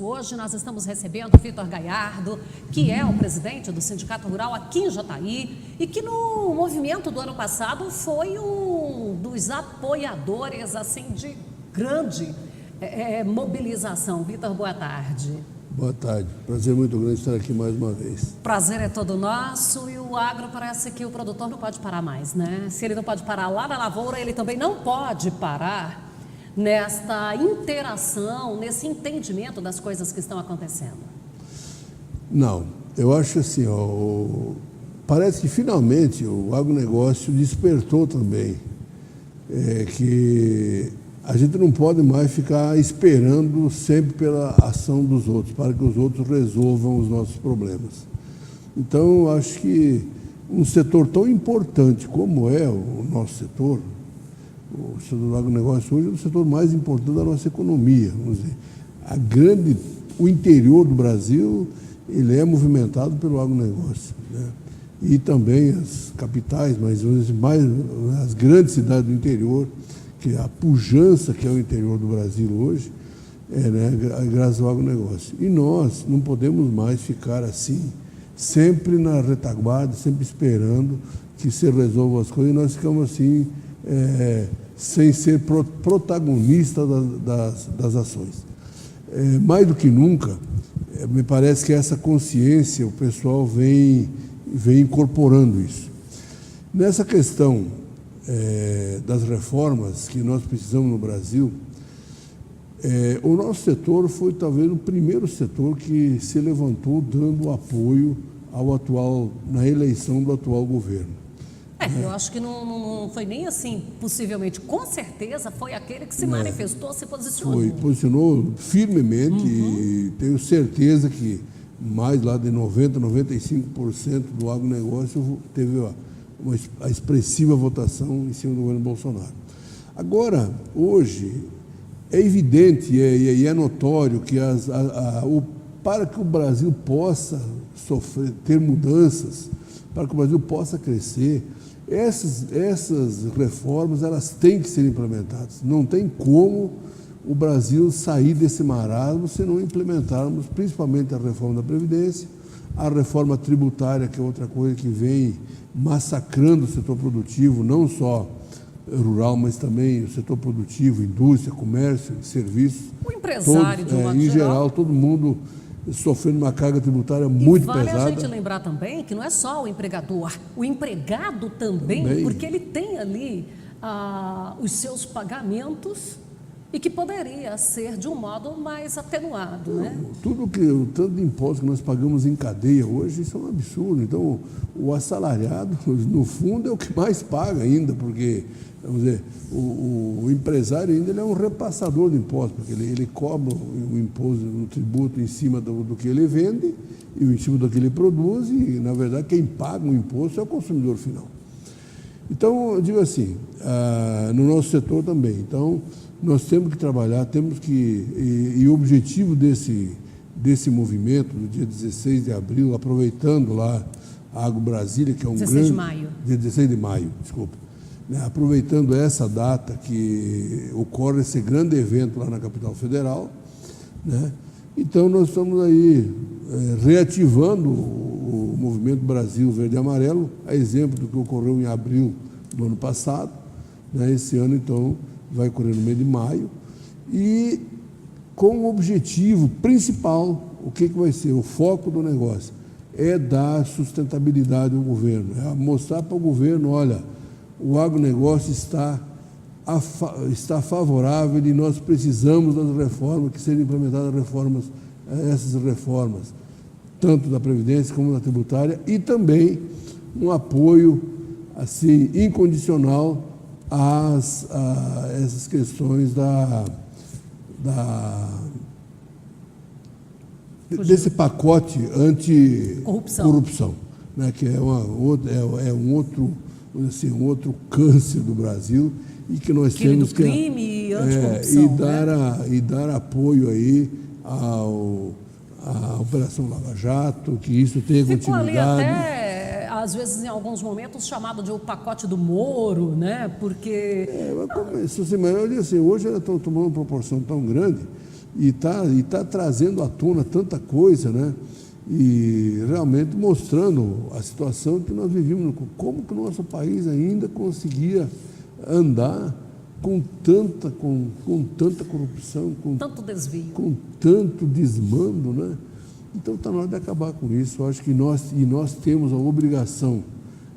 Hoje nós estamos recebendo o Vitor Gaiardo, que é o presidente do Sindicato Rural aqui em Jataí e que no movimento do ano passado foi um dos apoiadores assim de grande mobilização. Vitor, boa tarde. Boa tarde, prazer muito grande estar aqui mais uma vez. Prazer é todo nosso e o agro parece que o produtor não pode parar mais, né? Se ele não pode parar lá na lavoura, ele também não pode parar nesta interação, nesse entendimento das coisas que estão acontecendo. Não, eu acho assim, parece que finalmente o agronegócio despertou também, que a gente não pode mais ficar esperando sempre pela ação dos outros, para que os outros resolvam os nossos problemas. Então, eu acho que um setor tão importante como é o nosso setor, o setor do agronegócio hoje é o setor mais importante da nossa economia. Vamos dizer, o interior do Brasil, ele é movimentado pelo agronegócio, né? E também as capitais, mas as grandes cidades do interior, que a pujança que é o interior do Brasil hoje, graças ao agronegócio. E nós não podemos mais ficar assim, sempre na retaguarda, sempre esperando que se resolvam as coisas, e nós ficamos assim, sem ser protagonista das ações. Mais do que nunca, me parece que essa consciência, o pessoal vem incorporando isso. Nessa questão das reformas que nós precisamos no Brasil, o nosso setor foi talvez o primeiro setor que se levantou dando apoio na eleição do atual governo. Eu acho que não foi nem assim, possivelmente, com certeza foi aquele que se manifestou, se posicionou. Posicionou firmemente e tenho certeza que mais lá de 90%, 95% do agronegócio teve a expressiva votação em cima do governo Bolsonaro. Agora, hoje, é evidente e é notório que para que o Brasil possa ter mudanças, para que o Brasil possa crescer, essas reformas elas têm que ser implementadas. Não tem como o Brasil sair desse marasmo se não implementarmos principalmente a reforma da Previdência, a reforma tributária, que é outra coisa que vem massacrando o setor produtivo, não só rural, mas também o setor produtivo, indústria, comércio, serviços. O empresário, de um modo em geral, todo mundo sofrendo uma carga tributária muito pesada. Vale a gente lembrar também que não é só o empregador, o empregado também. Porque ele tem ali os seus pagamentos e que poderia ser de um modo mais atenuado, né? O tanto de impostos que nós pagamos em cadeia hoje, isso é um absurdo. Então, o assalariado, no fundo, é o que mais paga ainda, porque, vamos dizer, o empresário ainda ele é um repassador de impostos, porque ele cobra o imposto, o tributo em cima do que ele vende e em cima do que ele produz, e, na verdade, quem paga o imposto é o consumidor final. Então, eu digo assim, no nosso setor também. Então, nós temos que trabalhar, e o objetivo desse movimento, no dia 16 de abril, aproveitando lá a Agro Brasília, que é um 16 de maio. Dia 16 de maio, desculpa. Aproveitando essa data que ocorre esse grande evento lá na capital federal, né? Então nós estamos aí reativando o movimento Brasil Verde e Amarelo, a exemplo do que ocorreu em abril do ano passado, né? Esse ano, então, vai ocorrer no mês de maio, e com o objetivo principal, o que vai ser? O foco do negócio é dar sustentabilidade ao governo, é mostrar para o governo, olha, o agronegócio está favorável e nós precisamos das reformas, que sejam implementadas essas reformas, tanto da Previdência como da tributária, e também um apoio assim, incondicional a essas questões desse pacote anti-corrupção, né, que é um outro câncer do Brasil e que nós temos que crime e anticorrupção, e dar apoio aí à Operação Lava Jato, que isso tenha Ficou continuidade. Ali até, às vezes, em alguns momentos, chamado de o pacote do Moro, né? Porque... Mas eu digo assim, hoje elas estão tomando uma proporção tão grande e tá trazendo à tona tanta coisa, né? E realmente mostrando a situação que nós vivíamos, como que o nosso país ainda conseguia andar com tanta corrupção, Tanto desvio. com tanto desmando, né? Então está na hora de acabar com isso. Eu acho que nós temos a obrigação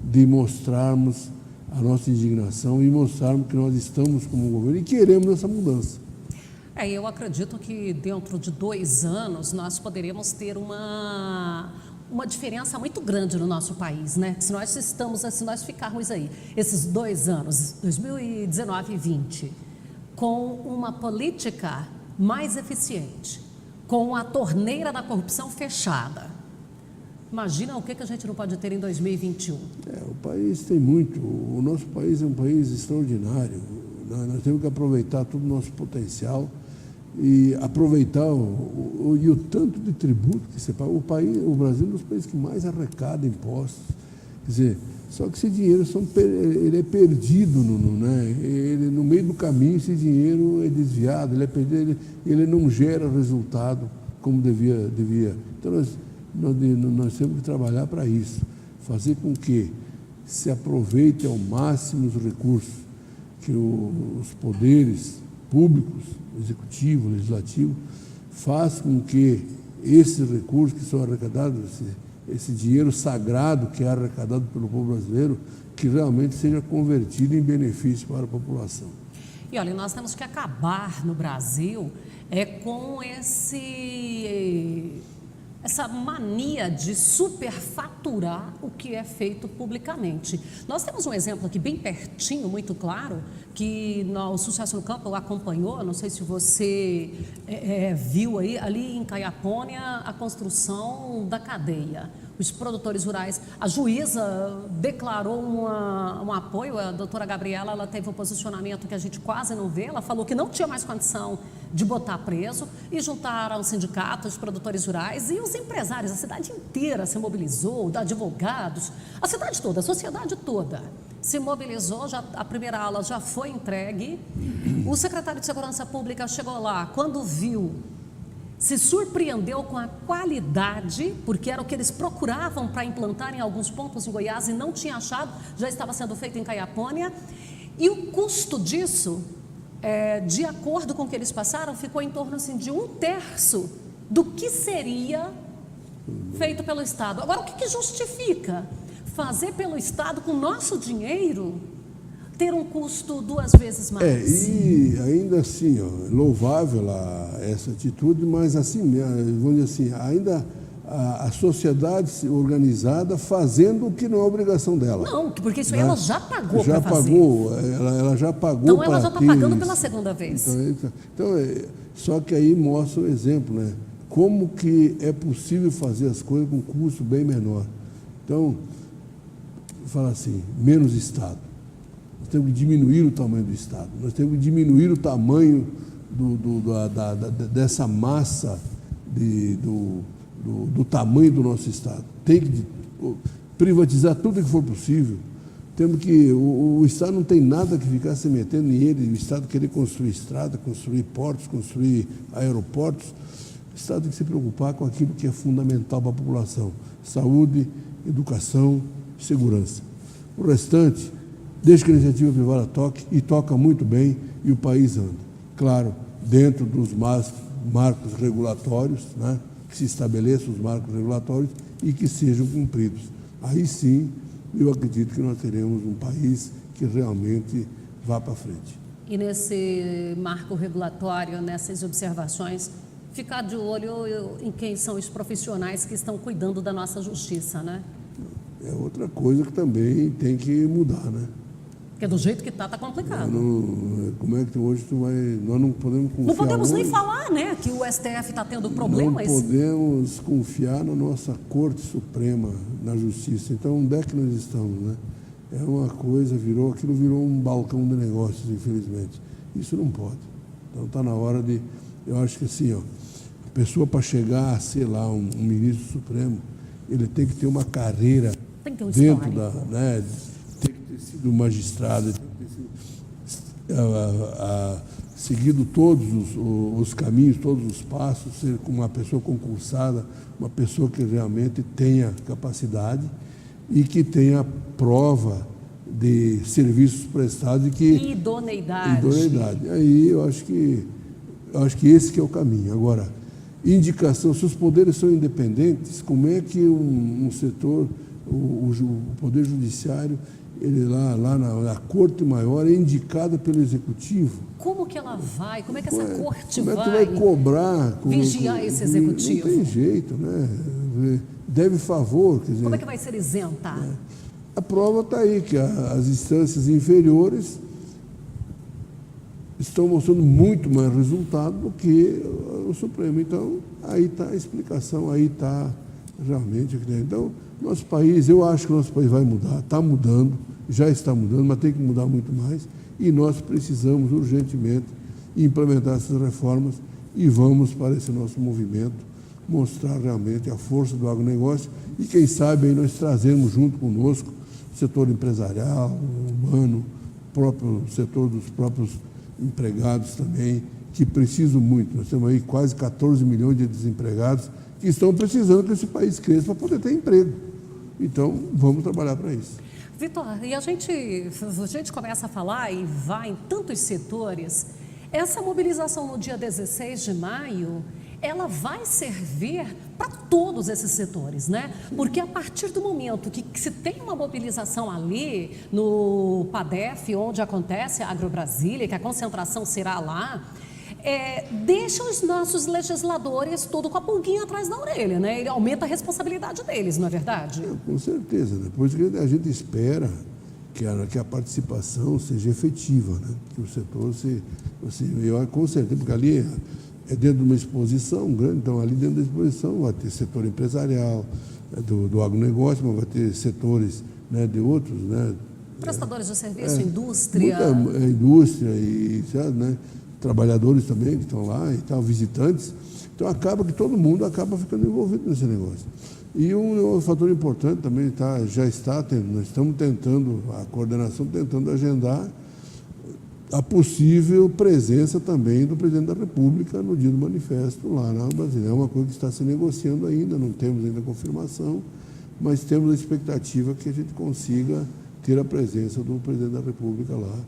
de mostrarmos a nossa indignação e mostrarmos que nós estamos como governo e queremos essa mudança. Eu acredito que dentro de 2 anos nós poderemos ter uma diferença muito grande no nosso país, né? Se nós ficarmos aí, esses 2 anos, 2019 e 2020, com uma política mais eficiente, com a torneira da corrupção fechada, imagina o que a gente não pode ter em 2021. O país tem muito, o nosso país é um país extraordinário, nós temos que aproveitar todo o nosso potencial e aproveitar o tanto de tributo que você paga. O Brasil é um dos países que mais arrecada impostos. Quer dizer, só que esse dinheiro ele é perdido, né? No meio do caminho esse dinheiro é desviado, ele é perdido, ele não gera resultado como devia. Então nós temos que trabalhar para isso, fazer com que se aproveite ao máximo os recursos, que os poderes públicos, executivo, legislativo, façam com que esses recursos que são arrecadados, esse dinheiro sagrado que é arrecadado pelo povo brasileiro, que realmente seja convertido em benefício para a população. E olha, nós temos que acabar no Brasil com essa mania de superfaturar o que é feito publicamente. Nós temos um exemplo aqui bem pertinho, muito claro, que o Sucesso no Campo acompanhou, não sei se você viu aí, ali em Caiapônia, a construção da cadeia. Os produtores rurais, a juíza declarou um apoio, a doutora Gabriela, ela teve um posicionamento que a gente quase não vê, ela falou que não tinha mais condição de botar preso e juntaram o sindicato, os produtores rurais e os empresários, a cidade inteira se mobilizou, advogados, a cidade toda, a sociedade toda se mobilizou, a primeira ala já foi entregue, o secretário de Segurança Pública chegou lá, quando viu, se surpreendeu com a qualidade, porque era o que eles procuravam para implantar em alguns pontos em Goiás e não tinha achado, já estava sendo feito em Caiapônia, e o custo disso, de acordo com o que eles passaram, ficou em torno assim, de 1/3 do que seria feito pelo Estado. Agora, o que justifica fazer pelo Estado, com o nosso dinheiro, ter um custo 2 vezes mais? E ainda assim, louvável essa atitude, mas assim, vamos dizer assim, ainda a sociedade organizada fazendo o que não é obrigação dela. Não, porque isso aí ela já pagou para fazer. Ela já pagou. Então ela já está pagando pela segunda vez. Então, só que aí mostra o exemplo, né? Como que é possível fazer as coisas com custo bem menor. Então, fala assim, menos Estado. Nós temos que diminuir o tamanho do Estado. Nós temos que diminuir o tamanho dessa massa do tamanho do nosso Estado. Tem que privatizar tudo que for possível. Temos que o Estado não tem nada que ficar se metendo em ele. O Estado querer construir estrada, construir portos, construir aeroportos. O Estado tem que se preocupar com aquilo que é fundamental para a população: saúde, educação, segurança. O restante, deixa que a iniciativa privada toque, e toca muito bem, e o país anda. Claro, dentro dos marcos regulatórios, né, que se estabeleçam os marcos regulatórios e que sejam cumpridos. Aí sim, eu acredito que nós teremos um país que realmente vá para frente. E nesse marco regulatório, nessas observações, ficar de olho em quem são os profissionais que estão cuidando da nossa justiça, né? É outra coisa que também tem que mudar, né? Porque do jeito que está complicado. Como é que hoje nós não podemos confiar... Não podemos nem falar, né, que o STF está tendo problemas. Não podemos confiar na nossa Corte Suprema, na Justiça. Então, onde é que nós estamos, né? É uma coisa, aquilo virou um balcão de negócios, infelizmente. Isso não pode. Então, está na hora de... Eu acho que assim, a pessoa para chegar a ser lá um ministro supremo, ele tem que ter uma carreira dentro da... Né, tem que ter sido magistrado, tem que ter sido seguido todos os caminhos, todos os passos, ser uma pessoa concursada, uma pessoa que realmente tenha capacidade e que tenha prova de serviços prestados e que... Idoneidade. Aí eu acho que esse que é o caminho. Agora, indicação, se os poderes são independentes, como é que um setor, o Poder Judiciário, ele lá na Corte Maior é indicada pelo Executivo? Como que ela vai? Como é que essa corte como é que vai cobrar? vigiar esse Executivo? Não tem jeito, né? Deve favor. Quer dizer, como é que vai ser isenta? A prova está aí, que as instâncias inferiores estão mostrando muito mais resultado do que o Supremo. Então, aí está a explicação, aí está realmente. Então, nosso país, eu acho que o nosso país vai mudar, está mudando, já está mudando, mas tem que mudar muito mais. E nós precisamos urgentemente implementar essas reformas e vamos para esse nosso movimento mostrar realmente a força do agronegócio e, quem sabe, aí nós trazemos junto conosco o setor empresarial, humano, o próprio setor dos próprios empregados também, que precisam muito. Nós temos aí quase 14 milhões de desempregados que estão precisando que esse país cresça para poder ter emprego. Então, vamos trabalhar para isso. Vitor, e a gente começa a falar e vai em tantos setores. Essa mobilização no dia 16 de maio, ela vai servir para todos esses setores, né? Porque a partir do momento que se tem uma mobilização ali no PADEF, onde acontece a AgroBrasília, que a concentração será lá, deixa os nossos legisladores todo com a pulguinha atrás da orelha, né? Ele aumenta a responsabilidade deles, não é verdade? Com certeza, né? Por isso que a gente espera que a participação seja efetiva, né? Que o setor com certeza, porque ali é dentro de uma exposição grande, então ali dentro da exposição vai ter setor empresarial, do agronegócio, mas vai ter setores, né, de outros, né? Prestadores de serviço, indústria. Muita indústria e, né, trabalhadores também que estão lá e tal, visitantes. Então acaba que todo mundo acaba ficando envolvido nesse negócio. E um fator importante também já está tendo, nós estamos tentando, a coordenação tentando agendar a possível presença também do presidente da República no dia do manifesto lá na Brasília. É uma coisa que está se negociando ainda, não temos ainda confirmação, mas temos a expectativa que a gente consiga ter a presença do presidente da República lá